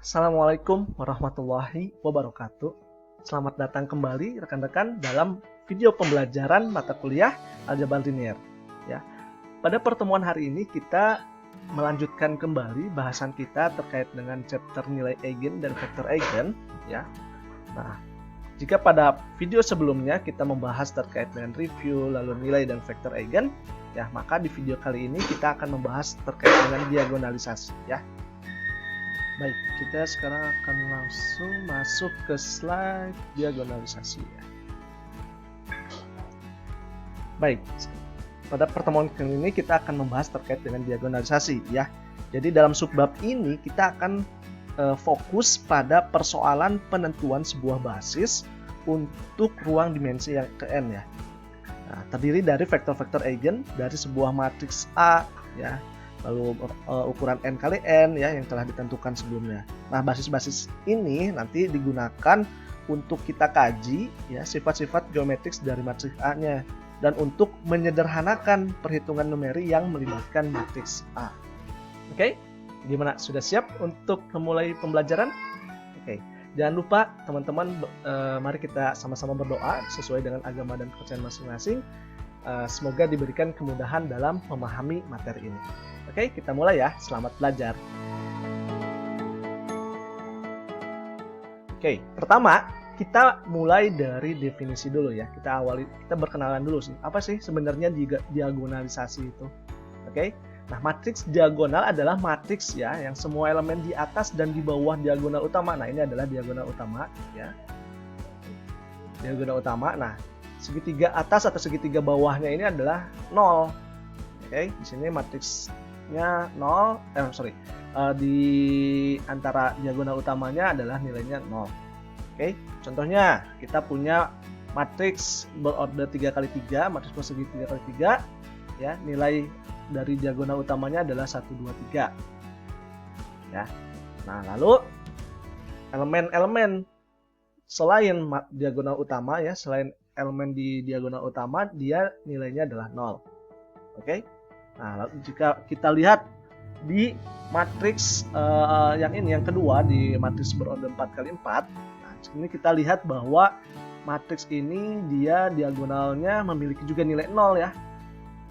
Assalamualaikum warahmatullahi wabarakatuh. Selamat datang kembali rekan-rekan dalam video pembelajaran mata kuliah Aljabar Linear. Ya, pada pertemuan hari ini kita melanjutkan kembali bahasan kita terkait dengan chapter nilai eigen dan vektor eigen. Ya, nah jika pada video sebelumnya kita membahas terkait dengan review lalu nilai dan vektor eigen, ya maka di video kali ini kita akan membahas terkait dengan diagonalisasi. Ya. Baik, kita sekarang akan langsung masuk ke slide diagonalisasi ya. Baik, pada pertemuan kali ini kita akan membahas terkait dengan diagonalisasi ya. Jadi dalam subbab ini kita akan fokus pada persoalan penentuan sebuah basis untuk ruang dimensi yang ke n ya. Nah, terdiri dari vektor-vektor eigen dari sebuah matriks A ya. Lalu ukuran n kali n ya yang telah ditentukan sebelumnya. Nah, basis-basis ini nanti digunakan untuk kita kaji ya sifat-sifat geometris dari matriks A-nya dan untuk menyederhanakan perhitungan numeri yang melibatkan matriks A. Oke, gimana? Sudah siap untuk memulai pembelajaran? Oke, jangan lupa teman-teman, mari kita sama-sama berdoa sesuai dengan agama dan kepercayaan masing-masing. Semoga diberikan kemudahan dalam memahami materi ini. Oke, kita mulai ya. Selamat belajar. Oke, pertama kita mulai dari definisi dulu ya. Kita berkenalan dulu sih. Apa sih sebenarnya diagonalisasi itu? Oke. Nah, matriks diagonal adalah matriks ya yang semua elemen di atas dan di bawah diagonal utama. Nah, ini adalah diagonal utama ya. Diagonal utama. Nah, segitiga atas atau segitiga bawahnya ini adalah 0. Oke, di sini matriksnya 0, di antara diagonal utamanya adalah nilainya 0. Oke, contohnya kita punya matriks berorder 3x3, matriks persegi 3x3 ya, nilai dari diagonal utamanya adalah 1, 2, 3. Ya. Nah, lalu elemen-elemen selain diagonal utama ya, selain elemen di diagonal utama, dia nilainya adalah 0. Oke. Nah, lalu jika kita lihat di matriks yang kedua, di matriks berorder 4x4, nah, ini kita lihat bahwa matriks ini dia diagonalnya memiliki juga nilai 0 ya.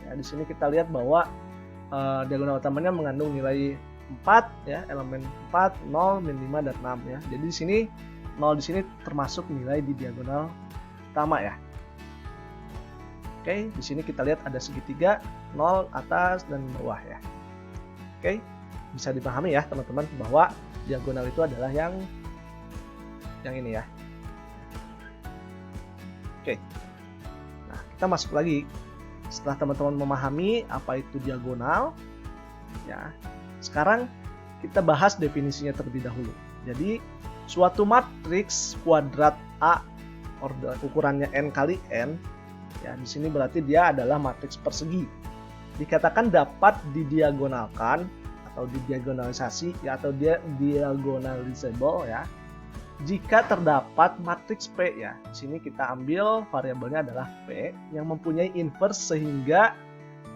Ya, di sini kita lihat bahwa diagonal utamanya mengandung nilai 4 ya, elemen 4, 0, min 5 dan 6 ya. Jadi di sini 0 di sini termasuk nilai di diagonal utama ya. Oke, di sini kita lihat ada segitiga 0 atas dan bawah ya. Oke, bisa dipahami ya teman-teman bahwa diagonal itu adalah yang ini ya. Oke. Nah, kita masuk lagi. Setelah teman-teman memahami apa itu diagonal ya. Sekarang kita bahas definisinya terlebih dahulu. Jadi, suatu matriks kuadrat A ukurannya n kali n ya, di sini berarti dia adalah matriks persegi. Dikatakan dapat didiagonalkan atau didiagonalisasi ya, atau dia diagonalisable ya, jika terdapat matriks P ya. Di sini kita ambil variabelnya adalah P yang mempunyai inverse, sehingga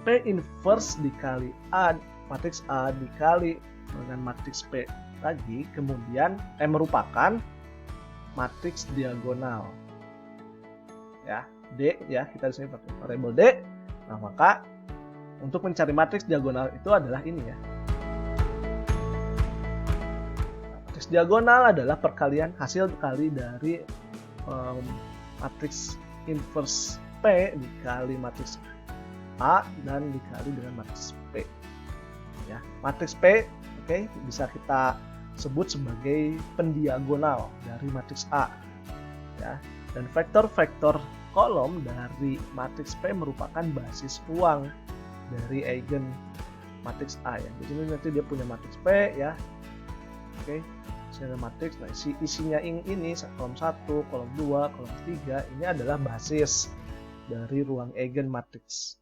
P inverse dikali A, matriks A dikali dengan matriks P lagi, kemudian merupakan matriks diagonal. Ya, D ya, kita di sini pakai variabel D. Nah, maka untuk mencari matriks diagonal itu adalah ini ya. Nah, matriks diagonal adalah perkalian hasil kali dari matriks inverse P dikali matriks A dan dikali dengan matriks P. Ya, matriks P oke, bisa kita sebut sebagai pendiagonal dari matriks A. Ya, dan vektor-vektor kolom dari matriks P merupakan basis ruang dari eigen matriks A ya. Di sini nanti dia punya matriks P ya. Oke, isinya matriks. Nah, isinya ini kolom 1, kolom 2, kolom 3 ini adalah basis dari ruang eigen matriks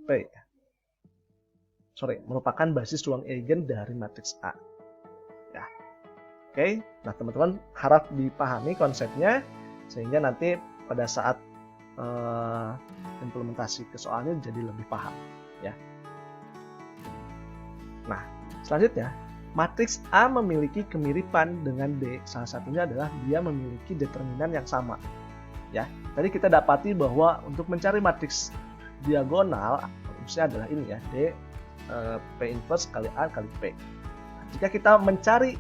P ya. Merupakan basis ruang eigen dari matriks A. Ya. Oke, nah teman-teman harap dipahami konsepnya sehingga nanti pada saat implementasi ke soalnya jadi lebih paham ya. Nah, selanjutnya matriks A memiliki kemiripan dengan D. Salah satunya adalah dia memiliki determinan yang sama. Ya, tadi kita dapati bahwa untuk mencari matriks diagonal rumusnya adalah ini ya, D P inverse kali A kali P. Nah, jika kita mencari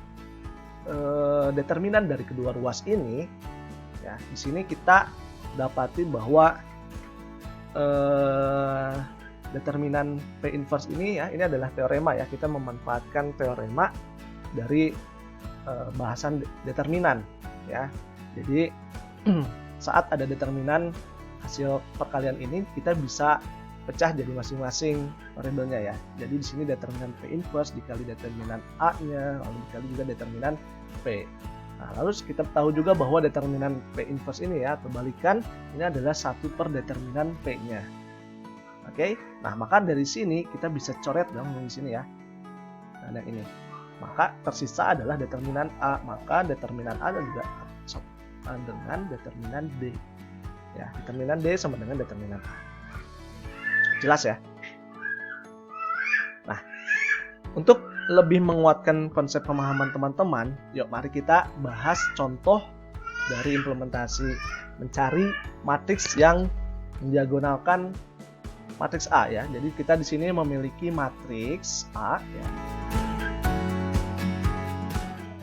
determinan dari kedua ruas ini, ya di sini kita dapati bahwa determinan P inverse ini ya, ini adalah teorema ya, kita memanfaatkan teorema dari bahasan determinan ya. Jadi saat ada determinan hasil perkalian ini, kita bisa pecah jadi masing-masing variabelnya ya. Jadi di sini determinan P inverse dikali determinan A-nya, lalu dikali juga determinan P. Nah, lalu kita tahu juga bahwa determinan P inverse ini ya, atau balikan, ini adalah 1 per determinan P-nya. Oke, nah maka dari sini kita bisa coret dong di sini ya. Nah, yang ini. Maka tersisa adalah determinan A, maka determinan A dan juga dengan determinan D. Ya, determinan D sama dengan determinan A. Jelas ya? Nah, untuk lebih menguatkan konsep pemahaman teman-teman, yuk mari kita bahas contoh dari implementasi mencari matriks yang mendiagonalkan matriks A ya. Jadi kita di sini memiliki matriks A ya,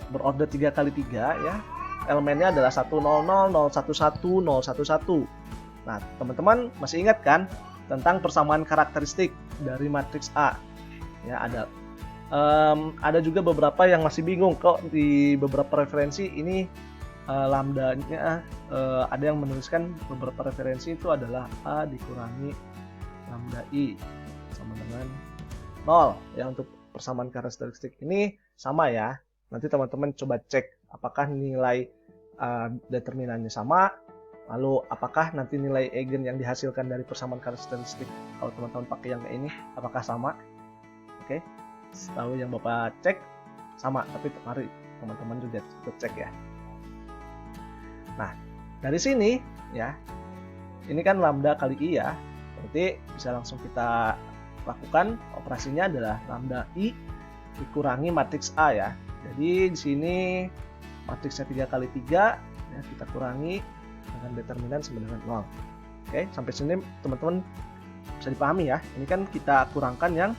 berorder 3 kali 3 ya. Elemennya adalah 1 0 0 0 1 1 0 1 1. Nah, teman-teman masih ingat kan tentang persamaan karakteristik dari matriks A? Ya, ada juga beberapa yang masih bingung kok di beberapa referensi ini lambdanya ada yang menuliskan beberapa referensi itu adalah A dikurangi lambda I sama dengan 0 ya. Untuk persamaan karakteristik ini sama ya. Nanti teman-teman coba cek apakah nilai determinannya sama, lalu apakah nanti nilai eigen yang dihasilkan dari persamaan karakteristik kalau teman-teman pakai yang kayak ini apakah sama. Oke, tahu yang Bapak cek sama, tapi mari teman-teman juga cek ya. Nah, dari sini ya, ini kan lambda kali I ya, berarti bisa langsung kita lakukan. Operasinya adalah lambda I dikurangi matriks A ya. Jadi di sini matriksnya 3 kali 3 ya, kita kurangi dengan determinan sama dengan 0. Oke, sampai sini teman-teman bisa dipahami ya. Ini kan kita kurangkan yang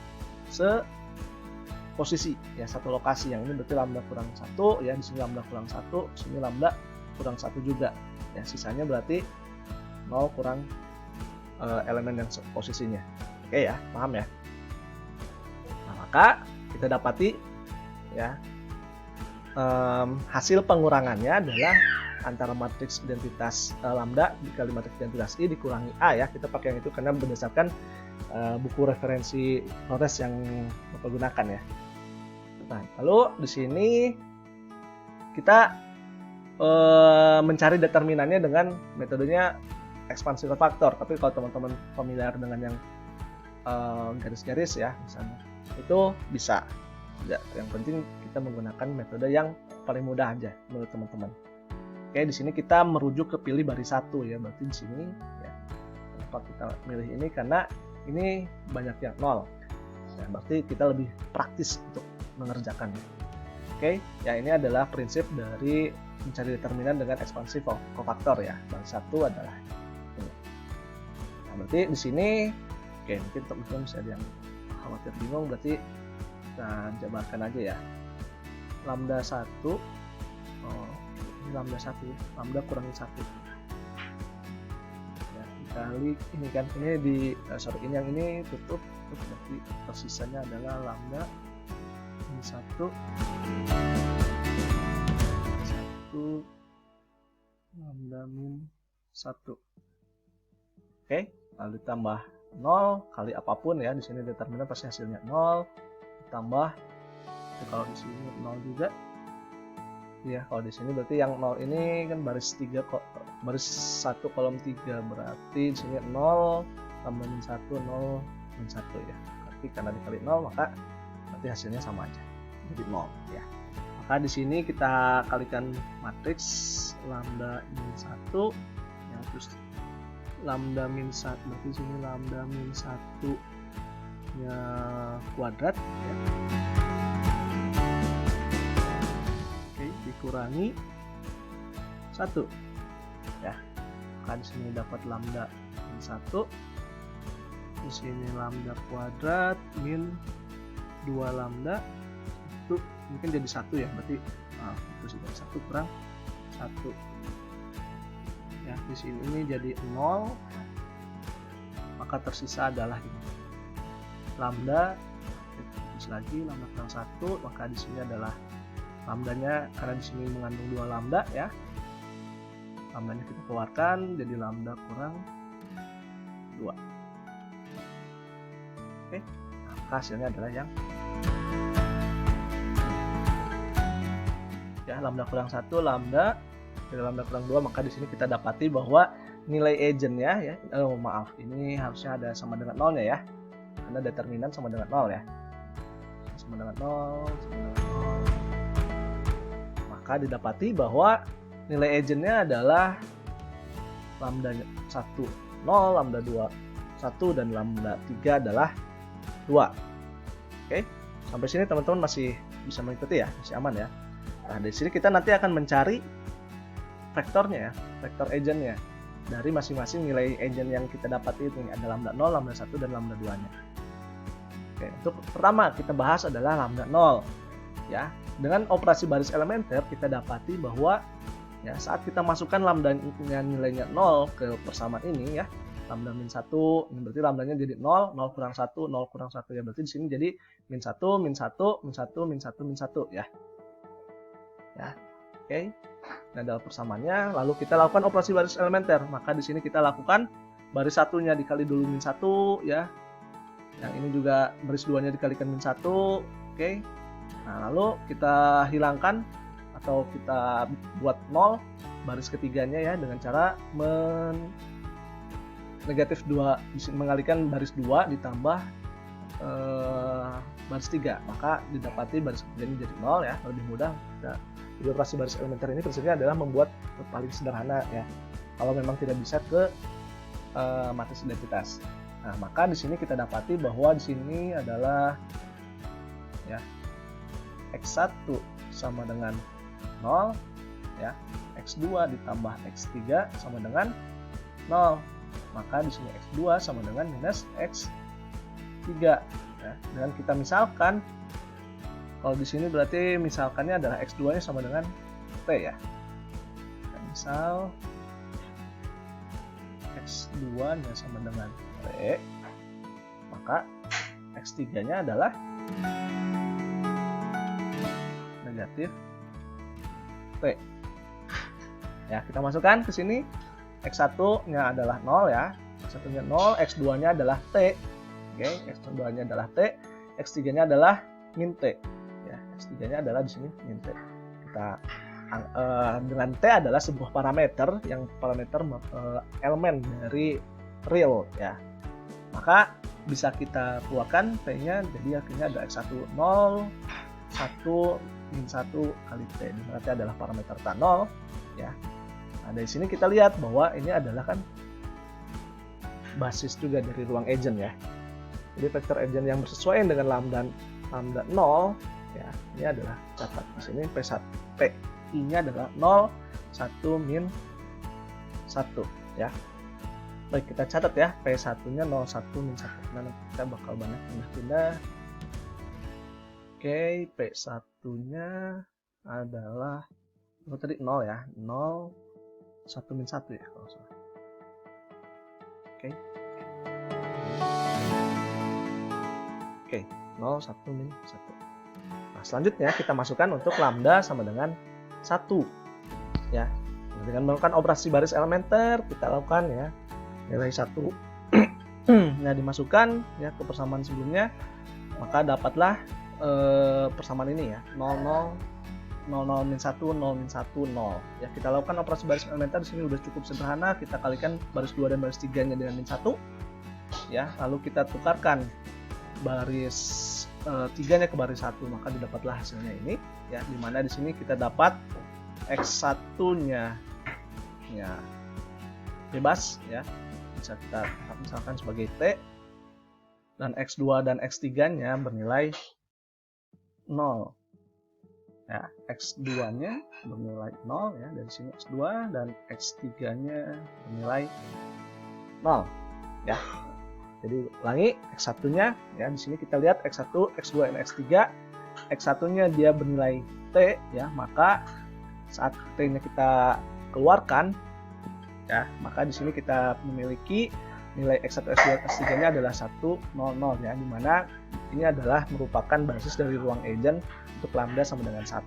seposisi ya, satu lokasi. Yang ini berarti lambda kurang 1 ya, di sini lambda kurang 1, di sini lambda kurang 1 juga. Ya, sisanya berarti 0 kurang elemen yang posisinya. Oke ya, paham ya? Nah, maka kita dapati ya, hasil pengurangannya adalah antara matriks identitas lambda dikali matriks identitas I dikurangi A ya. Kita pakai yang itu karena berdasarkan buku referensi notes yang Bapak gunakan ya. Nah, lalu di sini kita mencari determinannya dengan metodenya ekspansi faktor. Tapi kalau teman-teman familiar dengan yang garis-garis ya misalnya, itu bisa. Ya, yang penting kita menggunakan metode yang paling mudah aja menurut teman-teman. Oke, di sini kita merujuk ke pilih baris 1 ya. Berarti di sini ya, kenapa kita milih ini? Karena ini banyak yang 0. Ya, berarti kita lebih praktis untuk mengerjakannya. Oke, ya ini adalah prinsip dari mencari determinan dengan ekspansi kofaktor ya. Baris 1 adalah ini. Nah, berarti di sini oke, mungkin teman-teman bisa ada yang khawatir bingung, berarti kita jabarkan aja ya. Lambda 1 ini lambda 1 ya. Lambda kurangi 1 ya, dikali ini kan, ini di ini yang ini tutup, berarti tersisanya adalah lambda min 1 lambda min 1. Oke, lalu tambah 0 kali apapun ya, di sini determinan pasti hasilnya 0 tambah kalau di sini 0 juga ya. Kalau di sini berarti yang 0 ini kan baris 1 kolom 3, berarti di sini 0 tambah min 1 0 min 1 ya. Berarti karena dikali 0 maka berarti hasilnya sama aja, jadi 0 ya. Maka di sini kita kalikan matriks lambda min 1 ya, terus lambda min 1, berarti sini lambda min 1 nya kuadrat ya. kurangi 1 ya. Maka di sini dapat lambda min 1. Di sini lambda kuadrat min 2 lambda itu mungkin jadi 1 ya, berarti itu sudah 1 kurang 1 ya. Di sini ini jadi 0, maka tersisa adalah ini lambda, terus lagi lambda kurang 1, maka di sini adalah lambdanya, karena di sini mengandung 2 lambda ya, lambdanya kita keluarkan jadi lambda kurang 2. Oke, nah, hasilnya adalah yang ya, lambda kurang 1 lambda dari lambda kurang 2, maka di sini kita dapati bahwa nilai agennya ya, maaf, ini harusnya ada sama dengan 0-nya ya, karena determinan sama dengan 0 ya, sama dengan 0, sama dengan 0. Maka didapati bahwa nilai agennya adalah lambda 1 0, lambda 2 1, dan lambda 3 adalah 2. Oke, sampai sini teman-teman masih bisa mengikuti ya, masih aman ya. Nah, di sini kita nanti akan mencari vektornya ya, vektor agennya dari masing-masing nilai agen yang kita dapati itu. Ada lambda 0, lambda 1, dan lambda 2-nya. Oke, untuk pertama kita bahas adalah lambda 0 ya. Dengan operasi baris elementer kita dapati bahwa ya, saat kita masukkan lambdanya nilainya 0 ke persamaan ini ya, lambda min 1, ini berarti lambdanya jadi 0, 0 kurang 1, 0 kurang 1 ya, berarti di sini jadi min 1, min 1, min 1, min 1, min 1 ya. Ya. Oke. Nah, dalam persamaannya lalu kita lakukan operasi baris elementer, maka di sini kita lakukan baris satunya dikali dulu min 1 ya. Yang ini juga baris 2-nya dikalikan min 1. Oke. Nah, lalu kita hilangkan atau kita buat 0 baris ketiganya ya, dengan cara negatif 2, mengalikan baris 2 ditambah baris 3, maka didapati baris ketiganya jadi 0 ya. Lebih mudah kita di operasi baris elementer ini prinsipnya adalah membuat paling sederhana ya, kalau memang tidak bisa ke matris identitas. Nah, maka di sini kita dapati bahwa di sini adalah ya, x1 sama dengan 0 ya, x2 ditambah x3 sama dengan 0. Maka di sini x2 sama dengan minus x3 ya. Dengan kita misalkan, kalau di sini berarti misalkannya adalah x2-nya sama dengan t ya. Kita misal x2-nya sama dengan t, maka x3-nya adalah negatif t. Ya, kita masukkan ke sini. X1-nya adalah 0 ya. X1-nya 0, X2-nya adalah T. Oke, X2-nya adalah T, X3-nya adalah min T. Ya, X3-nya adalah di sini min T. Kita dengan T adalah sebuah parameter yang elemen dari real ya. Maka bisa kita keluarkan T-nya, jadi akhirnya ada X1 0, 1 min 1 kali T. Ini berarti adalah parameter T0 ya. Nah, dari sini kita lihat bahwa ini adalah kan basis juga dari ruang agent ya. Jadi vektor agent yang bersesuaian dengan lambda 0 ya, ini adalah catat di sini P1 P-nya adalah 0, 1, min 1 ya. Baik, kita catat ya, P1-nya 0, 1, min 1. Nah, kita bakal banyak pindah-pindah. Oke, P1-nya adalah tadi 0 ya, 0, 1 min 1 ya kalau salah. Oke. Oke, 0, 1 min 1. Nah, selanjutnya kita masukkan untuk lambda sama dengan 1 ya. Dengan melakukan operasi baris elementer kita lakukan ya, nilai 1 nah dimasukkan ya ke persamaan sebelumnya, maka dapatlah persamaan ini ya, 0, 0, 0, 0, min 1, 0, min 1, 0. Ya, kita lakukan operasi baris elementer di sini udah cukup sederhana. Kita kalikan baris 2 dan baris 3-nya dengan min 1. Ya, lalu kita tukarkan baris 3-nya ke baris 1, maka didapatlah hasilnya ini. Ya, dimana di sini kita dapat x1-nya ya bebas ya. Bisa kita misalkan sebagai T, dan x2 dan x3-nya bernilai 0. Ya, X2-nya bernilai 0 ya, dari sini X2 dan X3-nya bernilai 0 ya. Jadi ulangi X1-nya ya, di sini kita lihat X1, X2 dan X3. X1-nya dia bernilai T ya, maka saat T-nya kita keluarkan ya, maka di sini kita memiliki nilai X1, X2, X3-nya adalah 1, 0, 0 ya, dimana ini adalah merupakan basis dari ruang agent untuk lambda sama dengan 1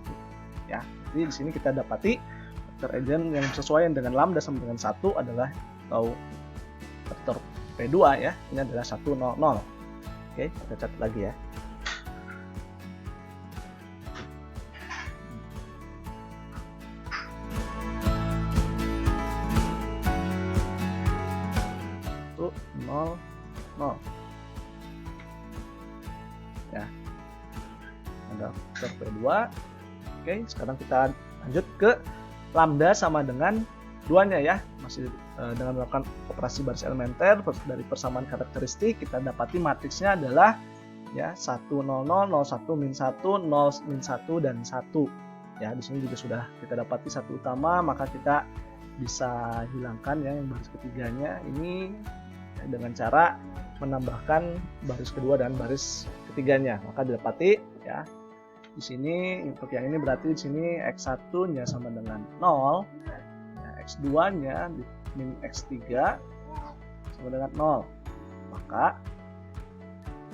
ya. Jadi di sini kita dapati vektor agent yang sesuai dengan lambda sama dengan 1 adalah atau vektor P2 ya, ini adalah 1, 0, 0. Oke, kita catat lagi ya. Itu 0, 0 ya, ada vektor P2. Oke, sekarang kita lanjut ke lambda sama dengan 2-nya ya, masih dengan melakukan operasi baris elementer dari persamaan karakteristik. Kita dapati matriksnya adalah ya 1, 0, 0, 0, 1, min 1, 0, min 1 dan 1 ya. Di sini juga sudah kita dapati satu utama, maka kita bisa hilangkan ya yang baris ketiganya ini ya, dengan cara menambahkan baris kedua dan baris ketiganya. Maka didapati ya di sini untuk yang ini berarti di sini X1-nya sama dengan 0 ya, X2-nya min X3 sama dengan 0, maka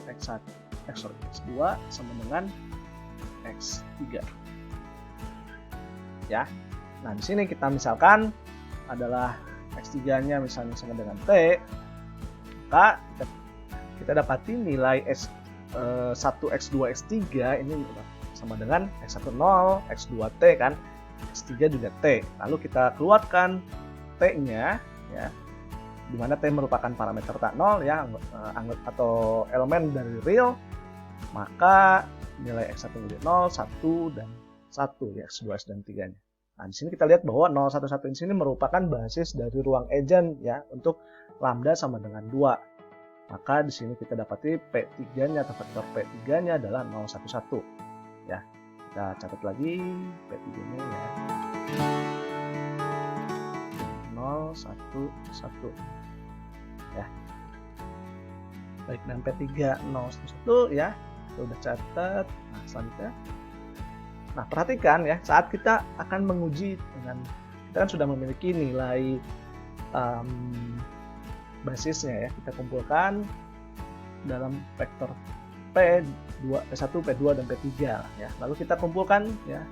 X2 sama dengan X3 ya. Nah di sini kita misalkan adalah X3-nya misalnya sama dengan T, maka kita dapati nilai X1, X2, X3 ini sama dengan X1 0, X2 T kan, X3 juga T. Lalu kita keluarkan T-nya ya, dimana T merupakan parameter tak 0 ya, atau elemen dari real, maka nilai X1 menjadi 0, 1 dan 1 ya, X2, X dan 3-nya. Nah, di sini kita lihat bahwa 0, 1, 1 di sini merupakan basis dari ruang agent ya untuk lambda sama dengan 2. Maka di sini kita dapati P3-nya atau vektor P3-nya adalah 0, 1, 1 ya. Kita catat lagi P3-nya ya. 0, 1, 1 ya. Baik, dan P3 0, 1, 1 ya. Kita udah catat. Nah, selanjutnya. Nah, perhatikan ya, saat kita akan menguji dengan, kita kan sudah memiliki nilai basisnya ya, kita kumpulkan dalam vektor P1, P2 dan P3 ya. Lalu kita kumpulkan ya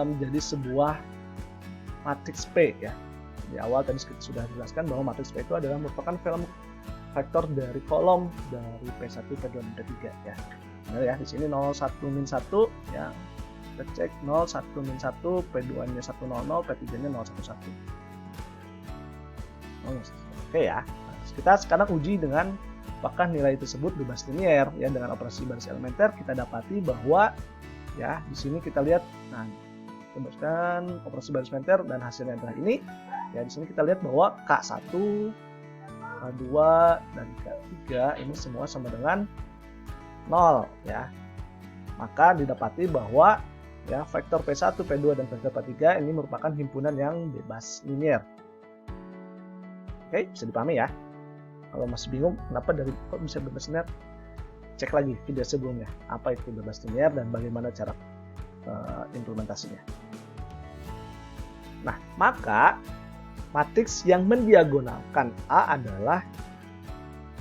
menjadi sebuah matriks P ya. Di awal tadi kita sudah jelaskan bahwa matriks P itu adalah merupakan vektor dari kolom dari P1, P2 dan P3 ya. Nah ya, di sini 0, 1, min 1 ya. Kita cek 0, 1, min 1, P2-nya 1, 0, 0, P3-nya 0, 1, 1. Oke ya. Nah, kita sekarang uji dengan apakah nilai tersebut bebas linear ya. Dengan operasi baris elementer kita dapati bahwa ya di sini kita lihat, nah bebaskan operasi baris elementer dan hasilnya adalah ini ya. Di sini kita lihat bahwa K1, K2 dan K3 ini semua sama dengan 0 ya. Maka didapati bahwa ya vektor P1, P2 dan vektor P3 ini merupakan himpunan yang bebas linear. Oke, bisa dipahami ya. Kalau masih bingung kenapa dari kok bisa bebas linear, cek lagi video sebelumnya apa itu bebas linear dan bagaimana cara implementasinya. Nah, maka matriks yang mendiagonalkan A adalah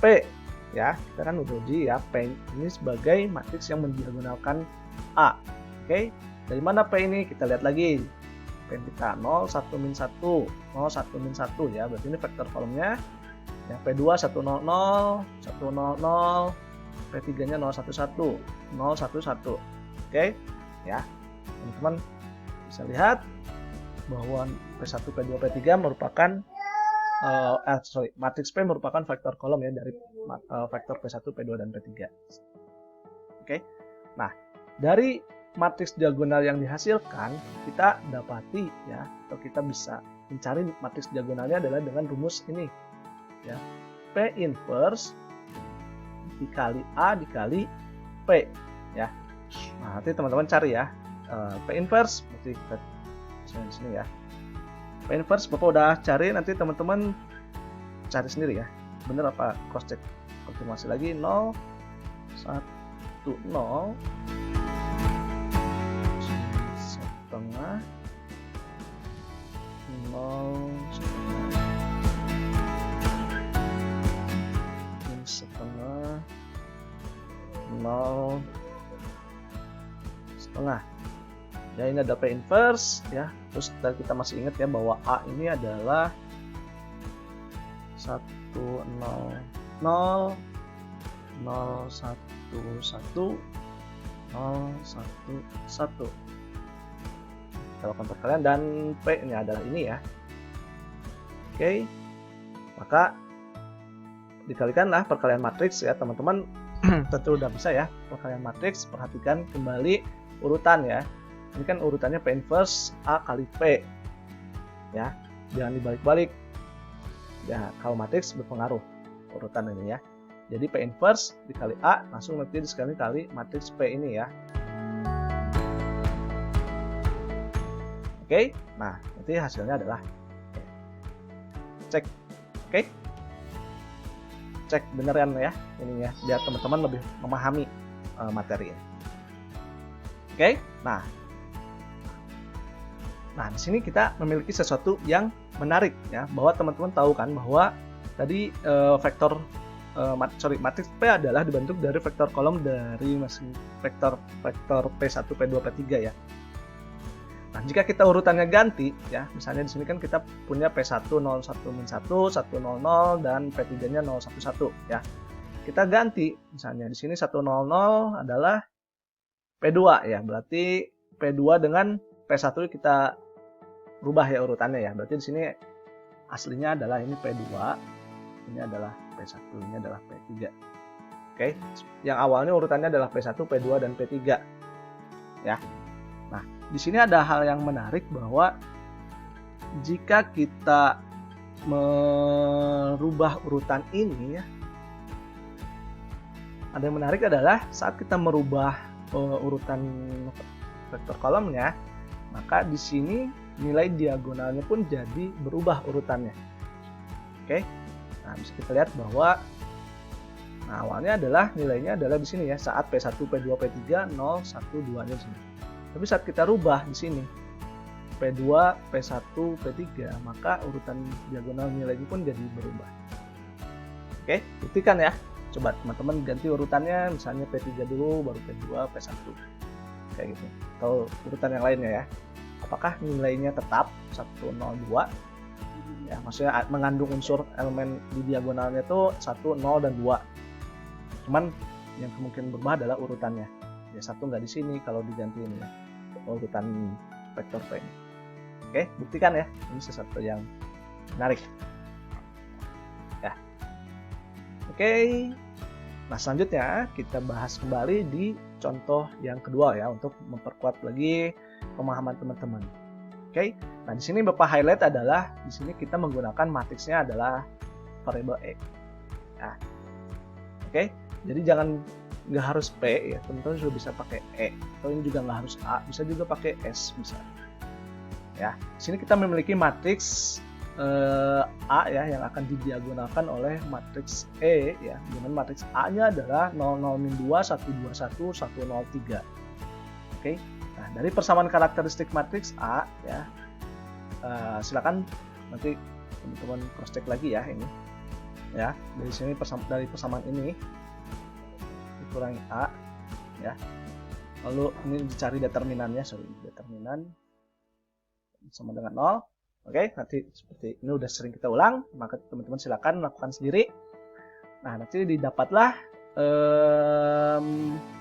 P ya. Kita kan udah uji ya, P ini sebagai matriks yang mendiagonalkan A. Oke, dari mana P ini? Kita lihat lagi. P kita 0, 1, min 1, 0, 1, min 1 ya. Berarti ini vektor kolomnya. Ya, P2 1, 0, 0, 1, 0, 0, P3-nya 0, 1, 1, 0, 1, 1. Oke, ya. Teman-teman bisa lihat bahwa P1, P2, P3 merupakan matriks P merupakan vektor kolom ya dari vektor P1, P2 dan P3. Oke. Nah, dari matriks diagonal yang dihasilkan kita dapati ya, atau kita bisa mencari matriks diagonalnya adalah dengan rumus ini ya. P inverse dikali A dikali P ya. Nah, nanti teman-teman cari ya. P inverse, berarti kita di sini ya. P inverse Bapak udah cari, nanti teman-teman cari sendiri ya. Bener apa, cross check, konfirmasi lagi. 0 1 0 setengah 0 setengah 0 setengah. Ya, ini ada P inverse ya. Terus kita masih ingat ya bahwa A ini adalah 1 0 0 0 1 1 0 1 1. Kita lakukan perkalian dan P ini adalah ini ya. Oke. Maka dikalikanlah perkalian matriks ya teman-teman. Tentu udah bisa ya perkalian matriks. Perhatikan kembali urutan ya. Ini kan urutannya P inverse A kali P ya, jangan dibalik-balik ya, kalau matriks berpengaruh urutan ini ya. Jadi P inverse dikali A langsung nanti sekali kali matriks P ini ya. Oke, nah nanti hasilnya adalah cek. Oke, cek beneran ya ini ya, biar teman-teman lebih memahami materi ini. Oke, Nah, di sini kita memiliki sesuatu yang menarik ya, bahwa teman-teman tahu kan bahwa tadi matriks P adalah dibentuk dari vektor kolom dari masing vektor P1, P2, P3 ya. Nah, jika kita urutannya ganti ya, misalnya di sini kan kita punya P1 01 min 1, 100 dan P3-nya 011 ya. Kita ganti misalnya di sini 100 adalah P2 ya, berarti P2 dengan P1 kita rubah ya urutannya ya. Berarti di sini aslinya adalah ini P2, ini adalah P1, ini adalah P3. Oke, yang awalnya urutannya adalah P1, P2 dan P3. Ya. Nah, di sini ada hal yang menarik bahwa jika kita merubah urutan ini ya, ada yang menarik adalah saat kita merubah urutan vektor kolomnya, maka di sini nilai diagonalnya pun jadi berubah urutannya. Oke, nah bisa kita lihat bahwa awalnya adalah nilainya adalah di sini ya, saat P1, P2, P3 0, 1, 2 nya di sini. Tapi saat kita rubah di sini P2, P1, P3, maka urutan diagonal nilainya pun jadi berubah. Oke, buktikan ya. Coba teman-teman ganti urutannya, misalnya P3 dulu, baru P2, P1. Kayak gitu. Atau urutan yang lainnya ya. Apakah nilainya tetap 102? Ya, maksudnya mengandung unsur elemen di diagonalnya itu 1, 0, dan 2. Cuman yang kemungkinan berubah adalah urutannya. Ya, 1 nggak di sini kalau diganti ini ya, urutan vektor P ini. Oke, buktikan ya. Ini sesuatu yang menarik. Ya. Oke. Nah, selanjutnya kita bahas kembali di contoh yang kedua ya, untuk memperkuat lagi pemahaman teman-teman. Oke. Nah, di sini Bapak highlight adalah di sini kita menggunakan matriksnya adalah variabel E. Nah, oke. Jadi nggak harus P ya, teman-teman juga bisa pakai E. Atau ini juga nggak harus A, bisa juga pakai S bisa. Ya, di sini kita memiliki matriks A ya yang akan didiagonalkan oleh matriks E ya, dengan matriks A-nya adalah 00-2, 121, 103. Oke. Nah, dari persamaan karakteristik matriks A ya, silakan nanti teman-teman cross check lagi ya ini. Ya, dari sini dari persamaan ini dikurangi A ya. Lalu ini dicari determinannya, determinan sama dengan 0. Oke, nanti seperti ini udah sering kita ulang, maka teman-teman silakan lakukan sendiri. Nah, nanti didapatlah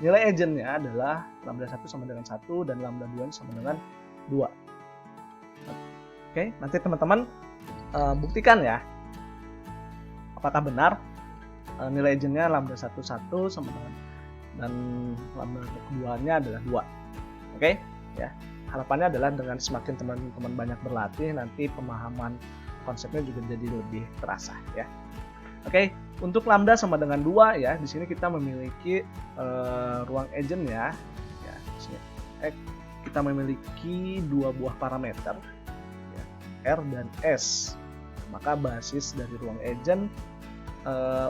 nilai eigennya adalah lambda 1 sama dengan 1 dan lambda 2 sama dengan 2. Oke, nanti teman-teman buktikan ya, apakah benar nilai eigennya lambda 1 sama dengan dan lambda 2-nya adalah 2. Oke, ya. Harapannya adalah dengan semakin teman-teman banyak berlatih, nanti pemahaman konsepnya juga jadi lebih terasa ya. Oke, untuk lambda sama dengan 2 ya, di sini kita memiliki ruang eigen ya. Ya, di sini kita memiliki dua buah parameter, ya, R dan S. Maka basis dari ruang agent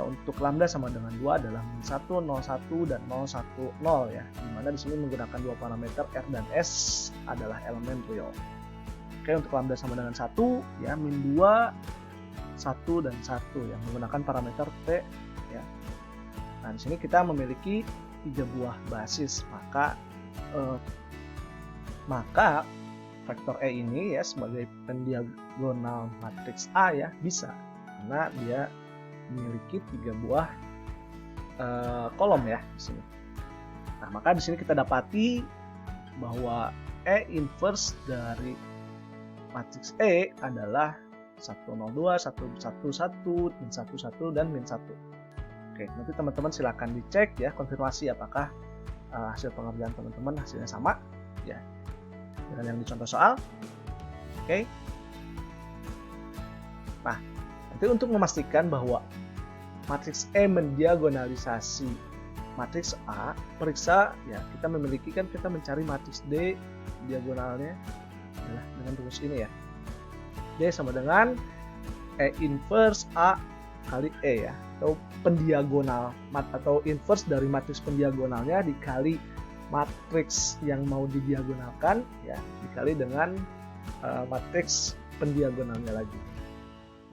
untuk lambda sama dengan 2 adalah -1, 0,1, dan 0,1,0 ya. Dimana di sini menggunakan dua parameter R dan S adalah elemen real. Oke, untuk lambda sama dengan 1 ya, -2, 1, dan 1 yang menggunakan parameter T ya. Nah, di sini kita memiliki 3 buah basis, maka vektor E ini ya sebagai pendiagonal matriks A ya bisa, karena dia memiliki 3 buah kolom ya di sini. Nah, maka di sini kita dapati bahwa E inverse dari matriks E adalah 102, 111, min 11, dan min 1. Oke, nanti teman-teman silakan dicek ya, konfirmasi apakah hasil pengerjaan teman-teman hasilnya sama ya dengan yang dicontoh soal. Oke. Nah, nanti untuk memastikan bahwa matriks E mendiagonalisasi matriks A, periksa ya, kita mencari matriks D diagonalnya adalah dengan rumus ini ya. D sama dengan E inverse A kali E ya, atau pendiagonal atau inverse dari matriks pendiagonalnya dikali matriks yang mau didiagonalkan ya, dikali dengan matriks pendiagonalnya lagi.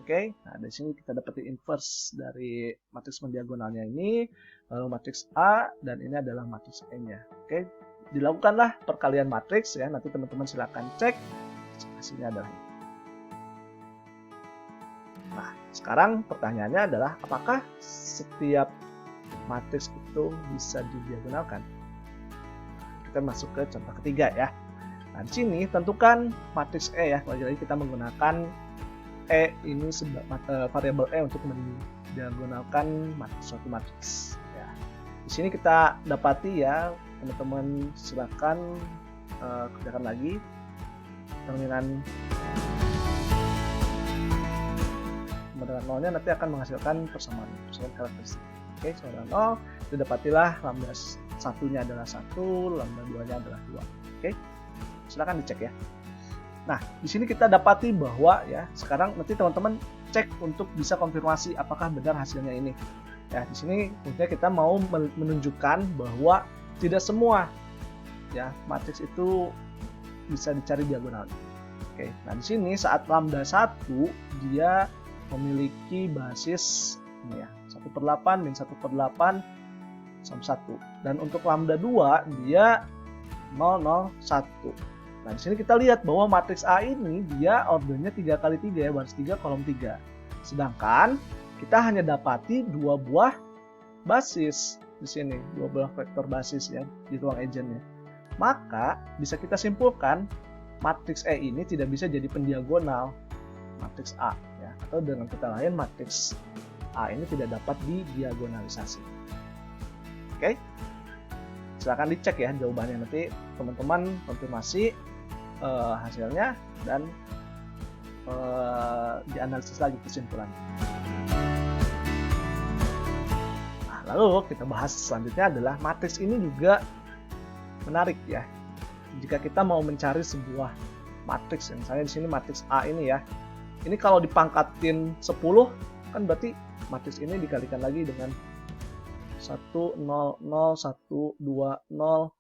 Oke, nah di sini kita dapat inverse dari matriks pendiagonalnya ini, lalu matriks A, dan ini adalah matriks E-nya. Oke, dilakukanlah perkalian matriks ya, nanti teman-teman silakan cek hasilnya adalah ini. Nah, sekarang pertanyaannya adalah apakah setiap matriks itu bisa didiagonalkan? Kita masuk ke contoh ketiga ya. Nah, di sini tentukan matriks E ya. Lagi-lagi kita menggunakan E ini sebagai variabel E untuk mendiagonalkan suatu matriks. Ya. Di sini kita dapati ya, teman-teman silakan kerjakan lagi determinan dengan nolnya nanti akan menghasilkan persamaan karakteristik. Oke, sama dengan 0, didapatilah lambda satunya adalah 1, lambda 2-nya adalah 2. Oke, silakan dicek ya. Nah, di sini kita dapati bahwa ya, sekarang nanti teman-teman cek untuk bisa konfirmasi apakah benar hasilnya ini. Ya, di sini tentunya kita mau menunjukkan bahwa tidak semua ya matriks itu bisa dicari diagonalnya. Oke, nah di sini saat lambda 1 dia memiliki basis ini ya, 1/8, min 1/8 sama 1. Dan untuk lambda 2 dia 0, 0, 1. Nah, di sini kita lihat bahwa matriks A ini dia ordernya 3 kali 3 ya, baris 3 kolom 3. Sedangkan kita hanya dapati 2 buah basis di sini, 2 buah vektor basis ya di ruang agentnya. Maka bisa kita simpulkan matriks E ini tidak bisa jadi pendiagonal matriks A ya, atau dengan kata lain matriks A ini tidak dapat didiagonalisasi. Oke, silakan dicek ya jawabannya, nanti teman-teman konfirmasi hasilnya dan dianalisis lagi kesimpulannya. Nah, lalu kita bahas selanjutnya adalah matriks ini juga menarik ya. Jika kita mau mencari sebuah matriks, misalnya di sini matriks A ini ya. Ini kalau dipangkatin 10 kan berarti matriks ini dikalikan lagi dengan 1, 0, 0, 1, 2, 0,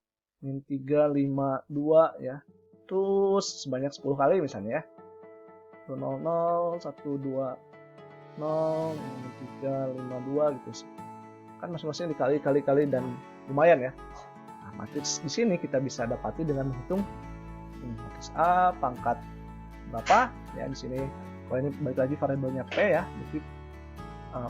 min 3, 5, 2 ya. Terus sebanyak 10 kali misalnya ya. 0, 0, 1, 2, 0, min 3, 5, 2 gitu. Kan masing-masing dikali dan lumayan ya. Nah, matriks di sini kita bisa dapati dengan menghitung ini matriks A pangkat berapa ya di sini. Kalau ini balik lagi variabelnya P ya, jadi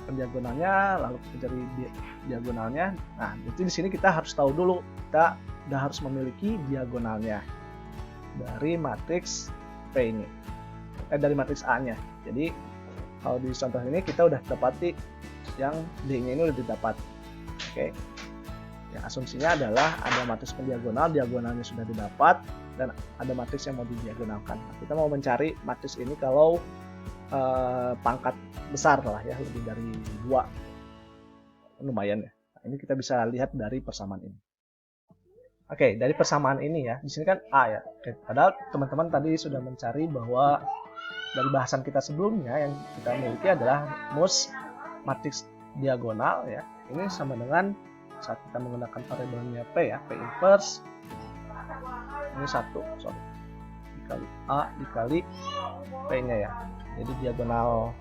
pendiagonalnya, lalu mencari diagonalnya. Nah, jadi di sini kita harus tahu dulu, kita udah harus memiliki diagonalnya dari matriks P ini, dari matriks A-nya. Jadi kalau di contoh ini kita udah dapati yang D-nya ini udah didapat. Oke. Ya, asumsinya adalah ada matriks pendiagonal, diagonalnya sudah didapat, dan ada matriks yang mau didiagonalkan. Nah, kita mau mencari matriks ini kalau pangkat besar lah ya, lebih dari 2, lumayan ya. Nah, ini kita bisa lihat dari persamaan ini. Oke, dari persamaan ini ya, di sini kan A ya. Oke, padahal teman-teman tadi sudah mencari bahwa dari bahasan kita sebelumnya yang kita miliki adalah mus matriks diagonal ya. Ini sama dengan saat kita menggunakan variabelnya P ya, P inverse. Ini 1, sorry. Dikali A dikali P-nya ya. Jadi diagonal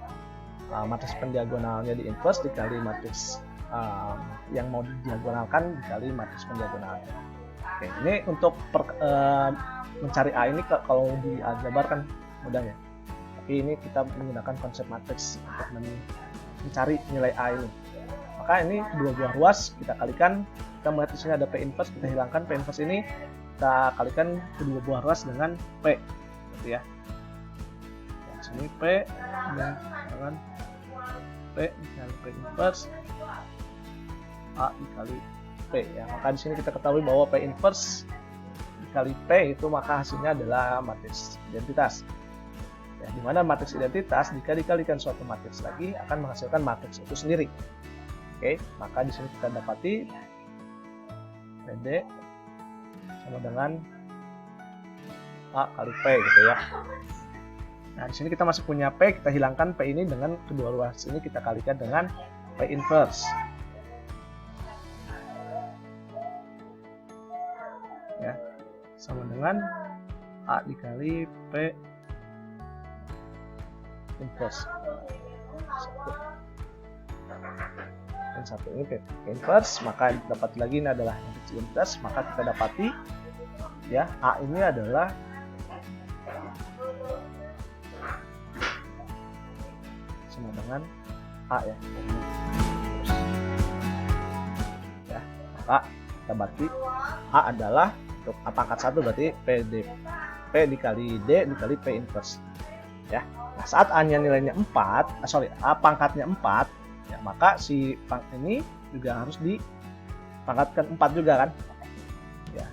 matriks pendiagonalnya di inverse dikali matriks yang mau didiagonalkan dikali matriks pendiagonalnya. Oke, ini untuk mencari A ini kalau dijabarkan mudah ya. Tapi ini kita menggunakan konsep matriks untuk mencari nilai A ini. Maka ini kedua buah ruas kita kalikan. Kita melihat di sini ada P inverse, kita hilangkan P inverse ini, kita kalikan kedua buah ruas dengan P, gitu ya. Di sini P dengan P dikali P inverse A dikali P ya. Maka di sini kita ketahui bahwa P inverse dikali P itu maka hasilnya adalah matriks identitas. Ya, di mana matriks identitas jika dikalikan suatu matriks lagi akan menghasilkan matriks itu sendiri. Oke, maka di sini kita dapati PD sama dengan A kali P gitu ya. Nah, di sini kita masih punya P, kita hilangkan P ini dengan kedua ruas ini kita kalikan dengan P inverse. Ya, sama dengan A dikali P inverse. Dan satu ini P inverse, maka dapat lagi ini adalah matriks identitas, maka kita dapati ya A ini adalah sama dengan A ya. Ya, maka kita berarti A adalah untuk A pangkat 1 berarti P dikali D dikali P inverse. Ya. Nah, saat A-nya nilainya 4, A pangkatnya 4, ya, maka si pangkat ini juga harus dipangkatkan 4 juga kan. Ya.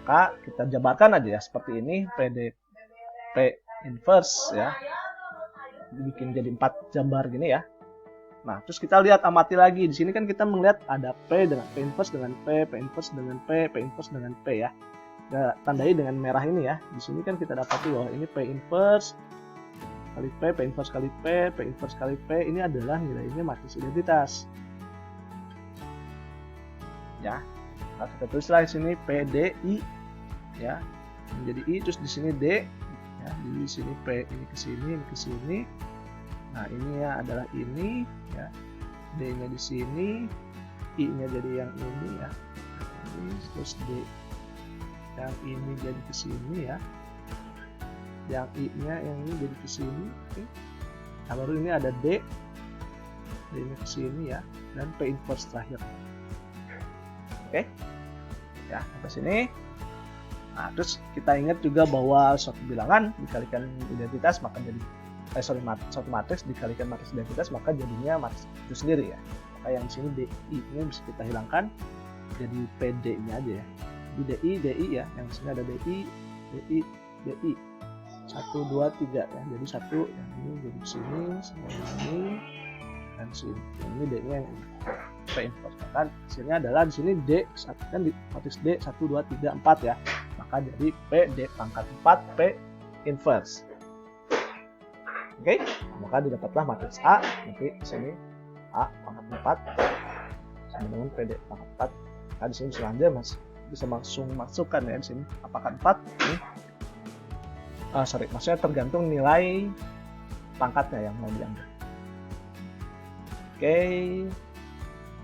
Maka kita jabarkan aja ya seperti ini P inverse ya. Bikin jadi 4 jambar gini ya. Nah, terus kita lihat amati lagi. Di sini kan kita melihat ada P dengan P inverse dengan P inverse dengan P inverse dengan P ya. Kita tandai dengan merah ini ya. Di sini kan kita dapati bahwa ini P inverse kali P inverse kali P inverse kali P ini adalah nilainya matriks identitas. Ya. Nah, kita tulislah di sini PDI ya. Menjadi I terus di sini D ya. Di sini P ini ke sini. Nah, ini ya adalah ini ya. D-nya di sini, I-nya jadi yang ini ya. Ini terus D yang ini jadi ke sini ya. Yang I-nya yang ini jadi ke sini. Oke. Nah, baru ini ada D. D-nya ke sini ya dan P inverse terakhir. Oke. Ya, sampai sini. Nah, terus kita ingat juga bahwa suatu bilangan dikalikan identitas maka jadi suatu matriks dikalikan matriks identitas maka jadinya matriks itu sendiri ya. Maka yang di sini DI-nya bisa kita hilangkan jadi PD-nya aja ya. Di DI ya, yang di sini ada DI. 1 2 3 ya. Jadi satu yang ini jadi sini, sama ini dan sini. Yang ini D-nya yang P inverse. Maka hasilnya adalah di sini D kan di matriks D 1 2 3 4 ya. Maka jadi P D pangkat 4 P inverse. Oke, maka didapatlah matriks A. Nanti di sini A pangkat 4 sama dengan PD pangkat 4. Nah, di sini bisa langsung masukkan ya di sini A pangkat 4 ini. Maksudnya tergantung nilai pangkatnya yang mau diambil. Oke.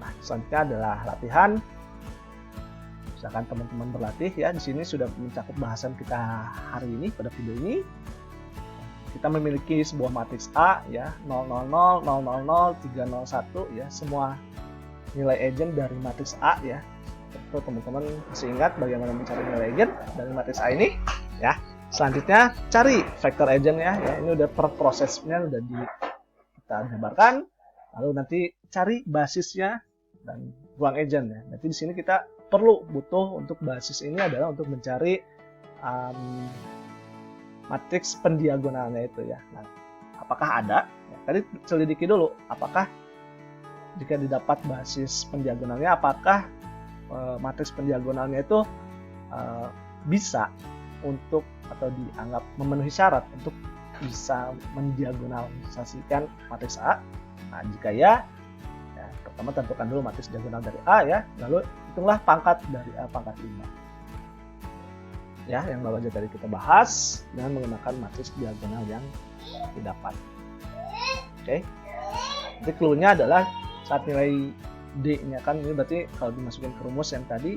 Nah, selanjutnya adalah latihan. Misalkan teman-teman berlatih ya, di sini sudah mencakup bahasan kita hari ini pada video ini. Kita memiliki sebuah matriks A ya, 000, 000, 301 ya, semua nilai eigen dari matriks A ya. Tentu teman-teman masih ingat bagaimana mencari nilai eigen dari matriks A ini ya. Selanjutnya cari vektor eigennya ya. Ini udah per prosesnya udah kita jabarkan. Lalu nanti cari basisnya dan ruang eigen ya. Nanti di sini kita butuh untuk basis ini adalah untuk mencari matriks pendiagonalnya itu ya. Nah, apakah ada? Ya, tadi selidiki dulu apakah jika didapat basis pendiagonalnya apakah matriks pendiagonalnya itu bisa untuk atau dianggap memenuhi syarat untuk bisa mendiagonalisasikan matris A. Nah, jika ya, pertama tentukan dulu matris diagonal dari A ya, lalu hitunglah pangkat dari A pangkat 5. Ya, yang baru aja tadi kita bahas dengan menggunakan matris diagonal yang didapat. Oke. Jadi clue-nya adalah saat nilai D-nya kan ini berarti kalau dimasukin ke rumus yang tadi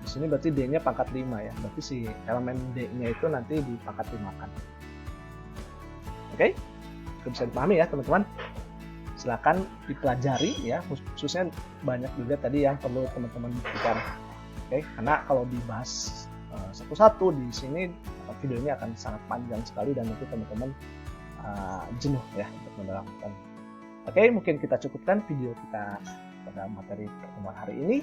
di sini berarti D-nya pangkat 5 ya. Berarti si elemen D-nya itu nanti di pangkat 5 kan. Oke? Itu bisa dipahami ya, teman-teman. Silakan dipelajari ya, khususnya banyak juga tadi yang perlu teman-teman buktikan. Oke, karena kalau dibahas satu-satu di sini video ini akan sangat panjang sekali dan nanti teman-teman jenuh ya untuk menerapkan. Oke, mungkin kita cukupkan video kita pada materi pertemuan hari ini.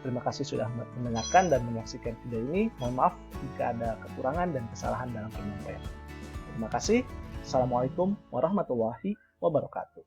Terima kasih sudah mendengarkan dan menyaksikan video ini. Mohon maaf jika ada kekurangan dan kesalahan dalam penyampaian. Terima kasih. Assalamualaikum warahmatullahi wabarakatuh.